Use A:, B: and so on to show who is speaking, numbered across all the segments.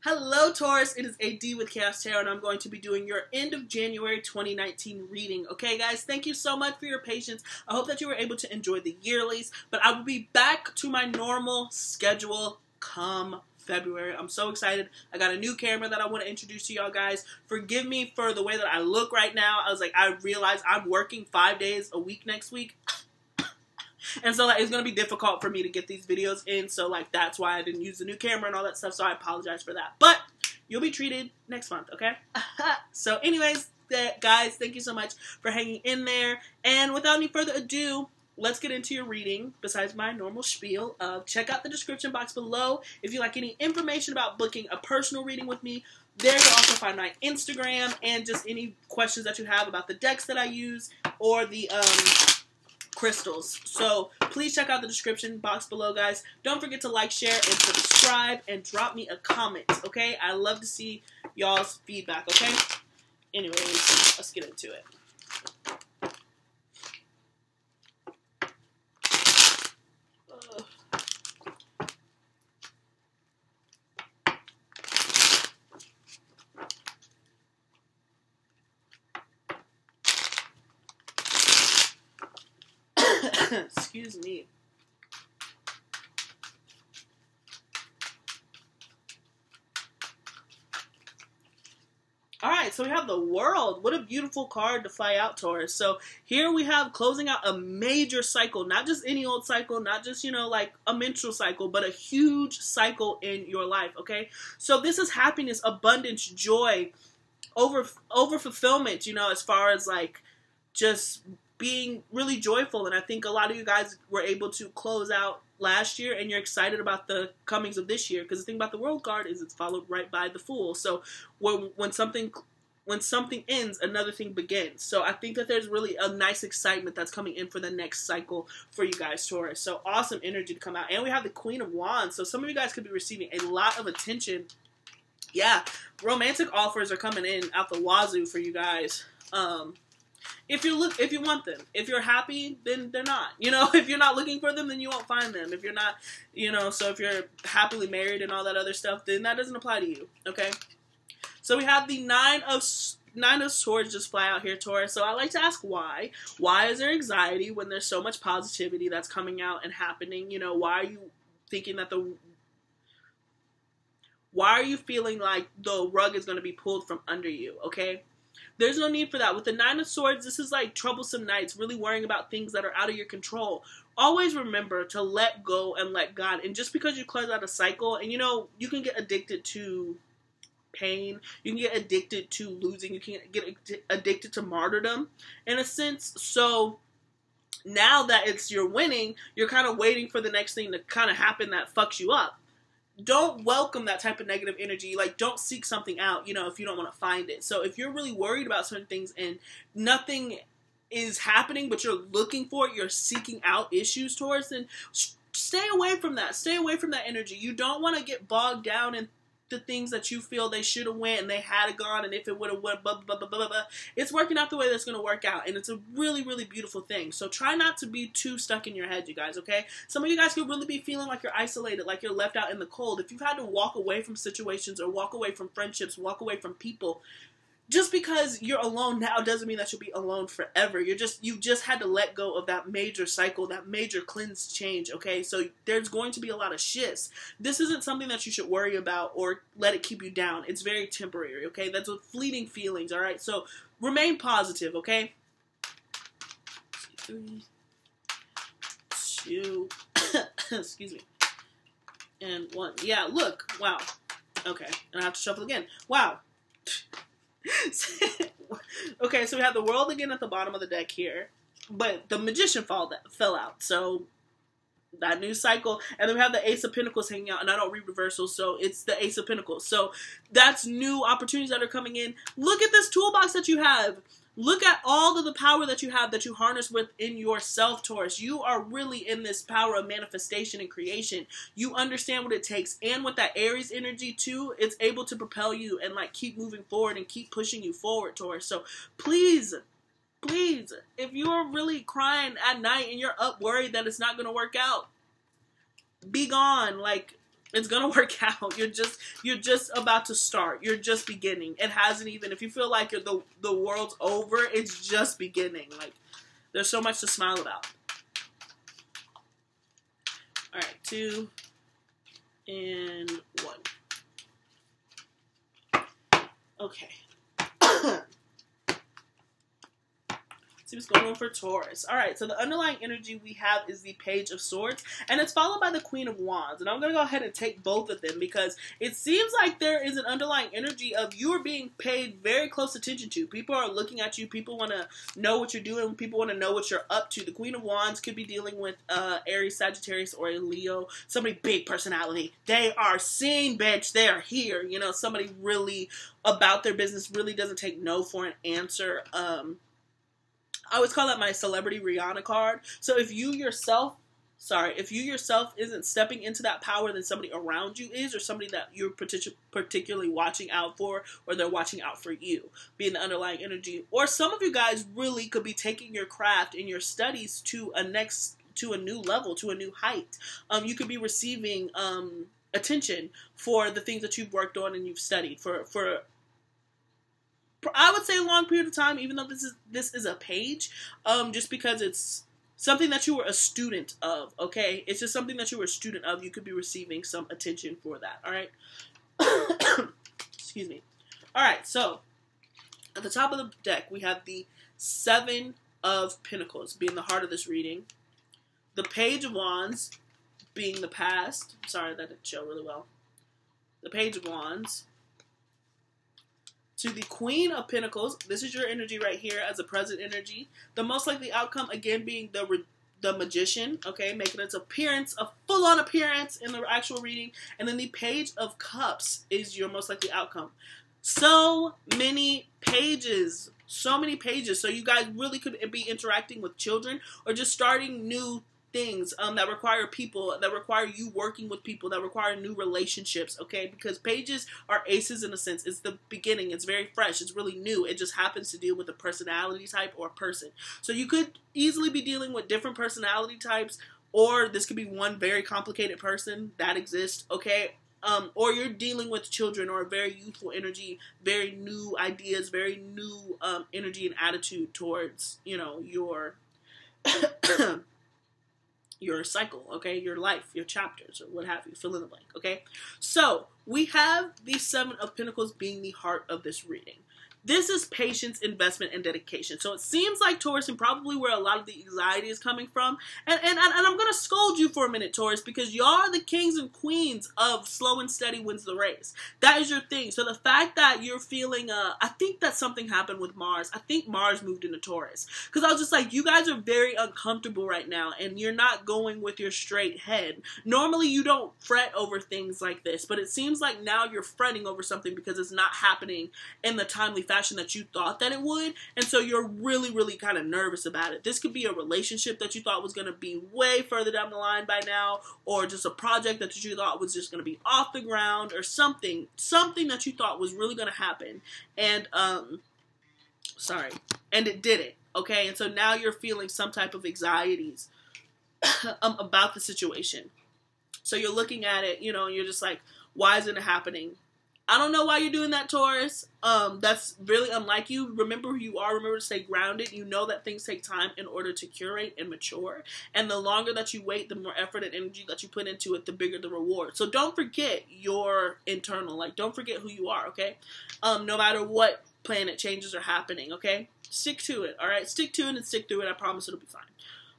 A: Hello Taurus, it is AD with kayxztarot and I'm going to be doing your end of January 2019 reading. Okay guys, thank you so much for your patience. I hope that you were able to enjoy the yearlies, but I will be back to my normal schedule come February. I'm so excited. I got a new camera that I want to introduce to y'all guys. Forgive me for the way that I look right now. I realized I'm working 5 days a week next week. And so it's going to be difficult for me to get these videos in. So that's why I didn't use the new camera and all that stuff. So I apologize for that. But you'll be treated next month, okay? So anyways, guys, thank you so much for hanging in there. And without any further ado, let's get into your reading. Besides my normal spiel of check out the description box below if you like any information about booking a personal reading with me. There you'll also find my Instagram and just any questions that you have about the decks that I use or the crystals. So please check out the description box below, guys. Don't forget to like, share, and subscribe, and drop me a comment, okay? I love to see y'all's feedback, okay? Anyways, let's get into it. Excuse me. Alright, so we have the World. What a beautiful card to fly out, Taurus. So here we have closing out a major cycle. Not just any old cycle, not just, like a menstrual cycle, but a huge cycle in your life, okay? So this is happiness, abundance, joy, over fulfillment, as far as just being really joyful. And I think a lot of you guys were able to close out last year and you're excited about the comings of this year, because the thing about the World card is it's followed right by the Fool. So when something ends, another thing begins. So I think that there's really a nice excitement that's coming in for the next cycle for you guys, Taurus. So awesome energy to come out. And we have the Queen of Wands. So some of you guys could be receiving a lot of attention. Yeah, romantic offers are coming in out the wazoo for you guys. If you want them. If you're happy, then they're not. If you're not looking for them, then you won't find them. If you're not, so if you're happily married and all that other stuff, then that doesn't apply to you, okay? So we have the Nine of Swords just fly out here, Taurus. So I like to ask why. Why is there anxiety when there's so much positivity that's coming out and happening? Why are you thinking that why are you feeling like the rug is going to be pulled from under you, okay? There's no need for that. With the Nine of Swords, this is like troublesome nights, really worrying about things that are out of your control. Always remember to let go and let God. And just because you close out a cycle, and you can get addicted to pain, you can get addicted to losing, you can get addicted to martyrdom, in a sense. So now that you're winning, you're kind of waiting for the next thing to kind of happen that fucks you up. Don't welcome that type of negative energy. Don't seek something out, if you don't want to find it. So if you're really worried about certain things and nothing is happening, but you're looking for it, you're seeking out issues towards, then stay away from that. Stay away from that energy. You don't want to get bogged down in the things that you feel they should have went and they had it gone, and if it would have went, blah, blah, blah, blah, blah. It's working out the way that's going to work out, and it's a really, really beautiful thing. So try not to be too stuck in your head, you guys, okay? Some of you guys could really be feeling like you're isolated, like you're left out in the cold. If you've had to walk away from situations or walk away from friendships, walk away from people, just because you're alone now doesn't mean that you'll be alone forever. You just had to let go of that major cycle, that major cleanse change, okay? So there's going to be a lot of shifts. This isn't something that you should worry about or let it keep you down. It's very temporary, okay? That's with fleeting feelings, all right? So remain positive, okay? 3, 2, excuse me, and 1. Yeah, look, wow. Okay, and I have to shuffle again. Wow. Okay, so we have the World again at the bottom of the deck here, but the Magician fell out, so that new cycle, and then we have the Ace of Pentacles hanging out, and I don't read reversals, so it's the Ace of Pentacles, so that's new opportunities that are coming in. Look at this toolbox that you have. Look at all of the power that you have, that you harness within yourself, Taurus. You are really in this power of manifestation and creation. You understand what it takes. And with that Aries energy too, it's able to propel you and keep moving forward and keep pushing you forward, Taurus. So please, please, if you're really crying at night and you're up worried that it's not going to work out, be gone. It's gonna work out. You're just about to start. You're just beginning. It hasn't even, if you feel like the world's over, it's just beginning. Like, there's so much to smile about. All right, 2 and 1. Okay. See what's going on for Taurus. All right, so the underlying energy we have is the Page of Swords, and it's followed by the Queen of Wands. And I'm going to go ahead and take both of them because it seems like there is an underlying energy of you are being paid very close attention to. People are looking at you. People want to know what you're doing. People want to know what you're up to. The Queen of Wands could be dealing with Aries, Sagittarius, or a Leo. Somebody big personality. They are seen, bitch. They are here. You know, somebody really about their business, really doesn't take no for an answer. I always call that my celebrity Rihanna card. So if you yourself isn't stepping into that power, then somebody around you is, or somebody that you're particularly watching out for, or they're watching out for you, being the underlying energy. Or some of you guys really could be taking your craft and your studies to a new level, to a new height. You could be receiving attention for the things that you've worked on and you've studied for I would say a long period of time, even though this is a page, just because it's something that you were a student of, okay? It's just something that you were a student of. You could be receiving some attention for that, all right? Excuse me. All right, so at the top of the deck, we have the 7 of Pentacles being the heart of this reading. The Page of Wands being the past. Sorry, that didn't show really well. The Page of Wands. To the Queen of Pentacles, this is your energy right here as a present energy. The most likely outcome, again, being the Magician, okay, making its appearance, a full-on appearance in the actual reading. And then the Page of Cups is your most likely outcome. So many pages. So many pages. So you guys really could be interacting with children or just starting new things that require people, that require you working with people, that require new relationships, okay? Because pages are aces in a sense. It's the beginning. It's very fresh. It's really new. It just happens to deal with a personality type or a person. So you could easily be dealing with different personality types, or this could be one very complicated person that exists, okay? Or you're dealing with children or a very youthful energy, very new ideas, very new energy and attitude towards, you know, your your cycle, okay, your life, your chapters, or what have you, fill in the blank, okay? So, we have the 7 of Pentacles being the heart of this reading. This is patience, investment, and dedication. So it seems like, Taurus, and probably where a lot of the anxiety is coming from. And I'm going to scold you for a minute, Taurus, because y'all are the kings and queens of slow and steady wins the race. That is your thing. So the fact that you're feeling, I think that something happened with Mars. I think Mars moved into Taurus. Because I was just like, you guys are very uncomfortable right now, and you're not going with your straight head. Normally, you don't fret over things like this, but it seems like now you're fretting over something because it's not happening in the timely fashion that you thought that it would, and so you're really, really kind of nervous about it. This could be a relationship that you thought was going to be way further down the line by now, or just a project that you thought was just going to be off the ground, or something that you thought was really going to happen, and and it didn't, okay? And so now you're feeling some type of anxieties about the situation. So you're looking at it, you know, and you're just like, why isn't it happening? I don't know why you're doing that, Taurus. That's really unlike you. Remember who you are. Remember to stay grounded. You know that things take time in order to curate and mature. And the longer that you wait, the more effort and energy that you put into it, the bigger the reward. So don't forget your internal. Like, don't forget who you are, okay? No matter what planet changes are happening, okay? Stick to it, all right? Stick to it and stick through it. I promise it'll be fine.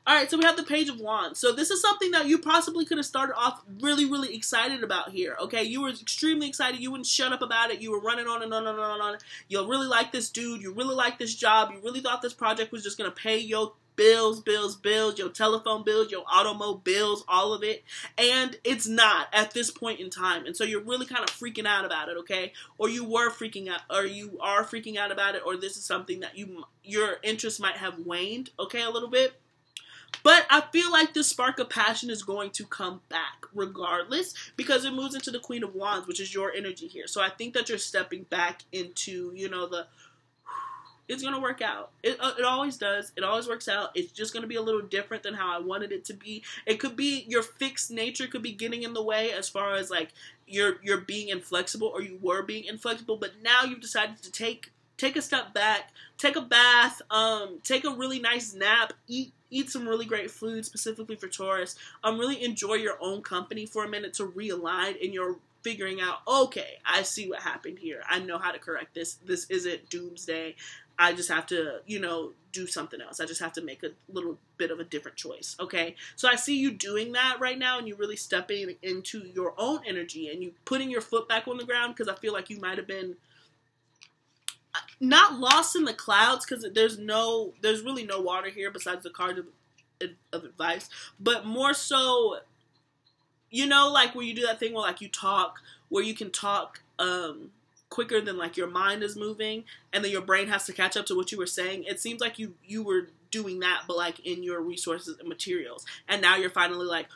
A: Alright, so we have the Page of Wands. So this is something that you possibly could have started off really, really excited about here, okay? You were extremely excited. You wouldn't shut up about it. You were running on and on and on and on. You really like this dude. You really like this job. You really thought this project was just going to pay your bills, your telephone bills, your automobile bills, all of it. And it's not at this point in time. And so you're really kind of freaking out about it, okay? Or you were freaking out, or you are freaking out about it, or this is something that your interest might have waned, okay, a little bit. But I feel like this spark of passion is going to come back regardless, because it moves into the Queen of Wands, which is your energy here. So I think that you're stepping back into, you know, It's going to work out. It always does. It always works out. It's just going to be a little different than how I wanted it to be. It could be your fixed nature could be getting in the way as far as like you're being inflexible, or you were being inflexible, but now you've decided to take a step back, take a bath, take a really nice nap, eat some really great food specifically for Taurus. Really enjoy your own company for a minute to realign, and you're figuring out, okay, I see what happened here. I know how to correct this. This isn't doomsday. I just have to, you know, do something else. I just have to make a little bit of a different choice, okay? So I see you doing that right now, and you really stepping into your own energy, and you putting your foot back on the ground, because I feel like you might have been not lost in the clouds, because there's really no water here besides the card of advice, but more so, you know, like where you do that thing where like you talk, where you can talk, quicker than like your mind is moving, and then your brain has to catch up to what you were saying. It seems like you were doing that, but like in your resources and materials, and now you're finally like,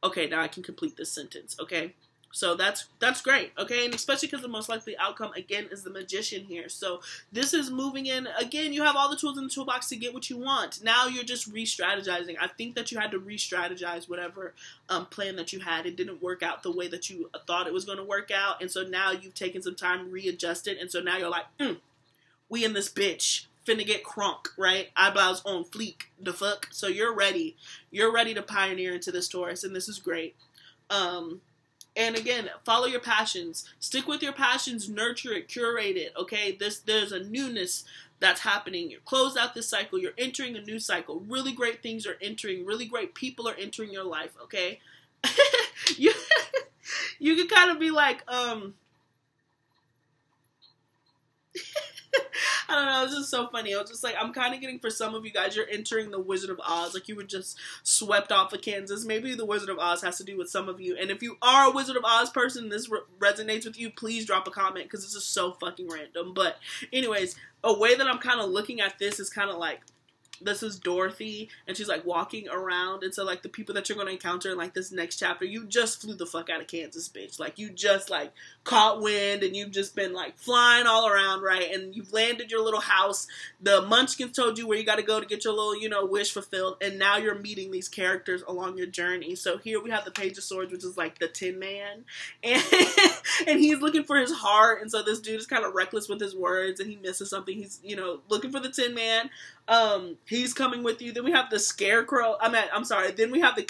A: okay, now I can complete this sentence, okay? So that's great, okay? And especially because the most likely outcome, again, is the Magician here. So this is moving in. Again, you have all the tools in the toolbox to get what you want. Now you're just re-strategizing. I think that you had to re-strategize whatever plan that you had. It didn't work out the way that you thought it was going to work out. And so now you've taken some time to readjust it. And so now you're like, we in this bitch. Finna get crunk, right? Eyebrows on fleek. The fuck? So you're ready. You're ready to pioneer into this, Taurus. And this is great. And again, follow your passions. Stick with your passions. Nurture it. Curate it. Okay? There's a newness that's happening. You're closed out this cycle. You're entering a new cycle. Really great things are entering. Really great people are entering your life. Okay? you can kind of be like, I don't know, it's just so funny. I was just like, I'm kind of getting, for some of you guys, you're entering the Wizard of Oz. Like, you were just swept off of Kansas. Maybe the Wizard of Oz has to do with some of you. And if you are a Wizard of Oz person, this resonates with you, please drop a comment, because this is so fucking random. But anyways, a way that I'm kind of looking at this is kind of like, this is Dorothy, and she's like walking around, and so like the people that you're going to encounter in like this next chapter, you just flew the fuck out of Kansas, bitch. Like, you just like caught wind, and you've just been like flying all around, right? And you've landed your little house. The Munchkins told you where you got to go to get your little, you know, wish fulfilled, and now you're meeting these characters along your journey. So here we have the Page of Swords, which is like the Tin Man, and he's looking for his heart, and so this dude is kind of reckless with his words, and he misses something. He's, you know, looking for the Tin Man. He's coming with you. Then we have the Scarecrow. Then we have the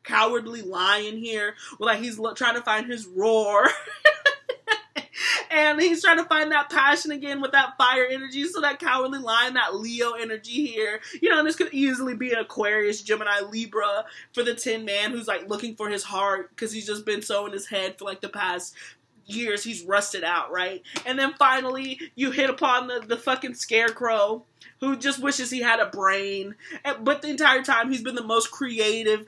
A: cowardly lion here, where like he's trying to find his roar. And he's trying to find that passion again with that fire energy. So that cowardly lion, that Leo energy here. You know, and this could easily be an Aquarius, Gemini, Libra for the Tin Man, who's like looking for his heart, because he's just been so in his head for like the past years. He's rusted out, right? And then finally you hit upon the fucking Scarecrow, who just wishes he had a brain. But the entire time he's been the most creative,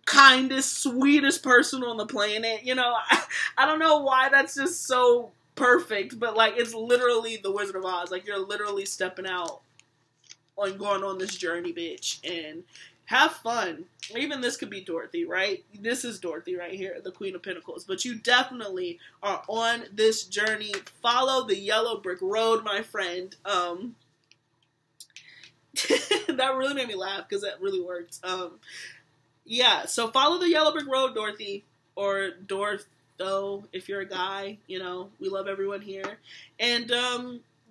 A: kindest, sweetest person on the planet. You know, I don't know why that's just so perfect, but like it's literally the Wizard of Oz. Like, you're literally stepping out and going on this journey, bitch, and have fun. Even this could be Dorothy, right? This is Dorothy right here, the Queen of Pentacles. But you definitely are on this journey. Follow the yellow brick road, my friend. That really made me laugh, because that really worked. Yeah, so follow the yellow brick road, Dorothy, or Dortho, if you're a guy. You know, we love everyone here. And,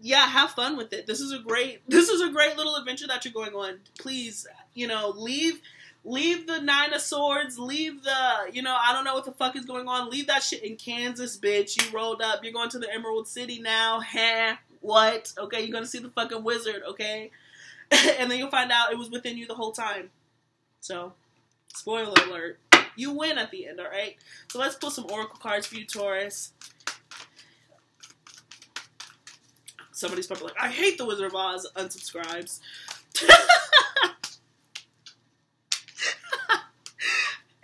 A: yeah, have fun with it. This is a great little adventure that you're going on. Please, you know, leave the Nine of Swords, leave the, you know, I don't know what the fuck is going on. Leave that shit in Kansas, bitch. You rolled up. You're going to the Emerald City now. What? Okay, you're going to see the fucking wizard, okay? And then you'll find out it was within you the whole time. So, spoiler alert. You win at the end, alright? So let's pull some oracle cards for you, Taurus. Somebody's probably like, I hate the Wizard of Oz, unsubscribes.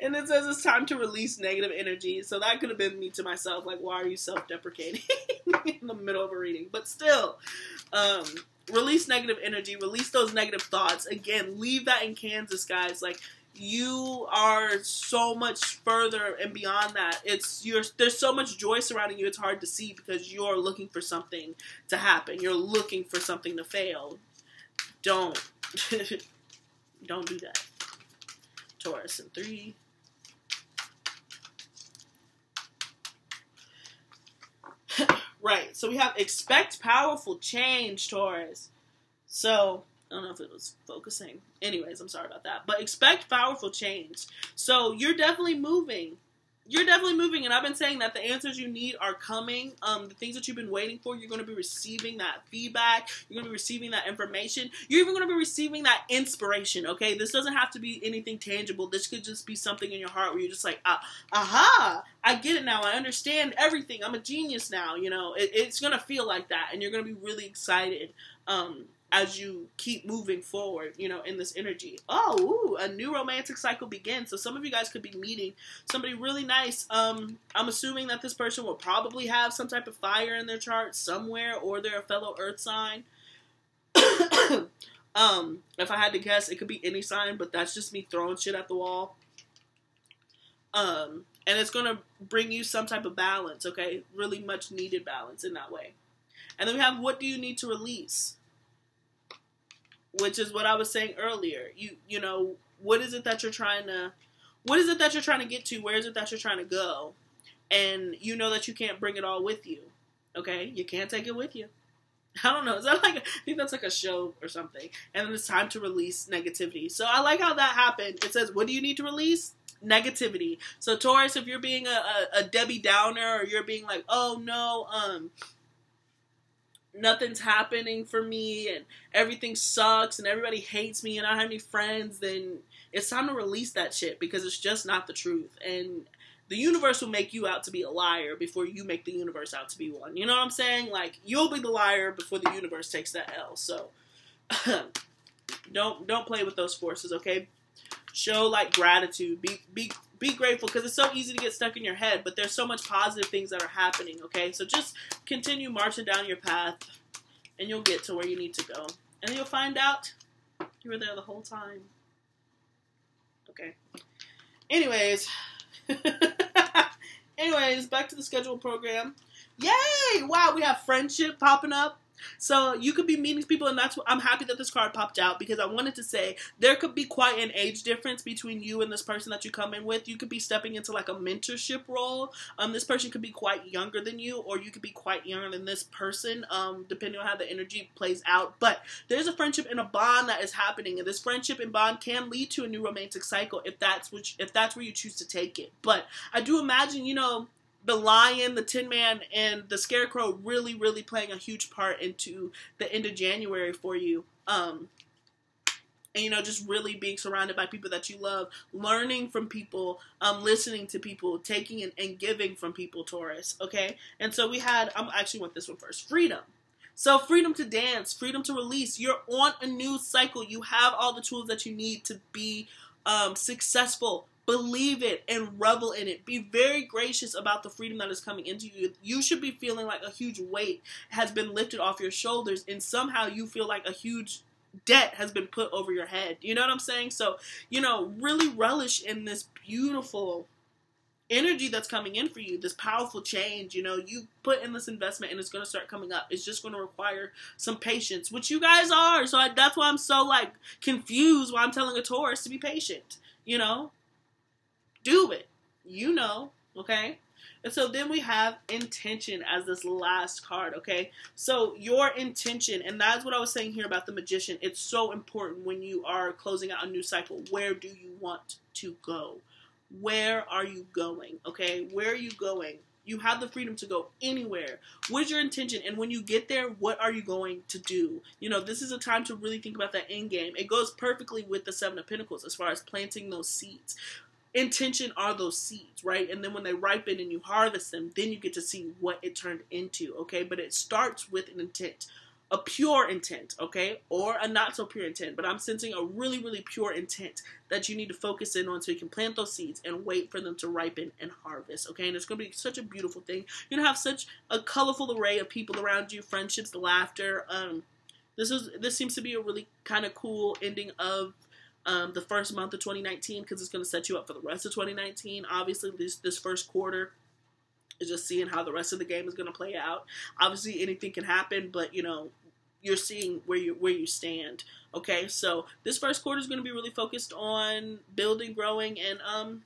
A: And it says it's time to release negative energy. So that could have been me to myself. Like, why are you self-deprecating in the middle of a reading? But still, release negative energy. Release those negative thoughts. Again, leave that in Kansas, guys. Like, you are so much further and beyond that. There's so much joy surrounding you, it's hard to see because you're looking for something to happen. You're looking for something to fail. Don't don't do that. Taurus in 3. Right, so we have expect powerful change, Taurus. So, I don't know if it was focusing. Anyways, I'm sorry about that. But expect powerful change. So, you're definitely moving. You're definitely moving, and I've been saying that the answers you need are coming. The things that you've been waiting for, you're going to be receiving that feedback. You're going to be receiving that information. You're even going to be receiving that inspiration, okay? This doesn't have to be anything tangible. This could just be something in your heart where you're just like, aha, I get it now. I understand everything. I'm a genius now, you know? It's going to feel like that, and you're going to be really excited as you keep moving forward, you know, in this energy. Oh, ooh, a new romantic cycle begins. So some of you guys could be meeting somebody really nice. I'm assuming that this person will probably have some type of fire in their chart somewhere, or they're a fellow earth sign. If I had to guess, it could be any sign, but that's just me throwing shit at the wall. And it's going to bring you some type of balance, okay? Really much needed balance in that way. And then we have, what do you need to release? Which is what I was saying earlier. You know, what is it that you're trying to get to? Where is it that you're trying to go? And you know that you can't bring it all with you. Okay? You can't take it with you. I don't know. Is that like, I think that's like a show or something. And then it's time to release negativity. So I like how that happened. It says, what do you need to release? Negativity. So Taurus, if you're being a Debbie Downer, or you're being like, oh no, nothing's happening for me and everything sucks and everybody hates me and I don't have any friends, then it's time to release that shit because it's just not the truth. And the universe will make you out to be a liar before you make the universe out to be one. You know what I'm saying? Like, you'll be the liar before the universe takes that L. So don't play with those forces, okay? Show like gratitude. Be grateful, because it's so easy to get stuck in your head, but there's so much positive things that are happening, okay? So just continue marching down your path, and you'll get to where you need to go. And you'll find out you were there the whole time. Okay. Anyways. Back to the scheduled program. Yay! Wow, we have friendship popping up. So you could be meeting people, and that's what I'm happy that this card popped out, because I wanted to say there could be quite an age difference between you and this person that you come in with. You could be stepping into like a mentorship role. This person could be quite younger than you, or you could be quite younger than this person, depending on how the energy plays out. But there's a friendship and a bond that is happening, and this friendship and bond can lead to a new romantic cycle if that's where you choose to take it. But I do imagine, you know, the Lion, the Tin Man, and the Scarecrow really, really playing a huge part into the end of January for you. And, you know, just really being surrounded by people that you love, learning from people, listening to people, taking and giving from people, Taurus, okay? And so we had, I actually want this one first, freedom. So freedom to dance, freedom to release. You're on a new cycle. You have all the tools that you need to be successful. Believe it and revel in it. Be very gracious about the freedom that is coming into you. You should be feeling like a huge weight has been lifted off your shoulders, and somehow you feel like a huge debt has been put over your head. You know what I'm saying? So, you know, really relish in this beautiful energy that's coming in for you, this powerful change. You know, you put in this investment and it's going to start coming up. It's just going to require some patience, which you guys are. So that's why I'm so like confused why I'm telling a Taurus to be patient, you know? Do it. You know, okay? And so then we have intention as this last card, okay? So your intention, and that's what I was saying here about the Magician. It's so important when you are closing out a new cycle. Where do you want to go? Where are you going, okay? Where are you going? You have the freedom to go anywhere. What is your intention? And when you get there, what are you going to do? You know, this is a time to really think about that end game. It goes perfectly with the Seven of Pentacles as far as planting those seeds. Intention are those seeds, right? And then when they ripen and you harvest them, then you get to see what it turned into, okay? But it starts with an intent, a pure intent, okay? Or a not so pure intent. But I'm sensing a really, really pure intent that you need to focus in on so you can plant those seeds and wait for them to ripen and harvest, okay? And it's going to be such a beautiful thing. You're going to have such a colorful array of people around you, friendships, laughter. This seems to be a really kind of cool ending of the first month of 2019, because it's going to set you up for the rest of 2019. Obviously, this first quarter is just seeing how the rest of the game is going to play out. Obviously, anything can happen, but you know, you're seeing where you stand. Okay, so this first quarter is going to be really focused on building, growing, and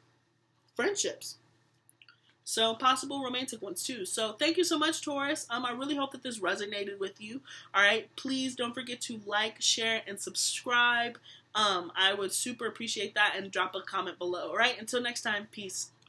A: friendships. So possible romantic ones too. So thank you so much, Taurus. I really hope that this resonated with you. All right, please don't forget to like, share, and subscribe. I would super appreciate that, and drop a comment below. All right, until next time, peace.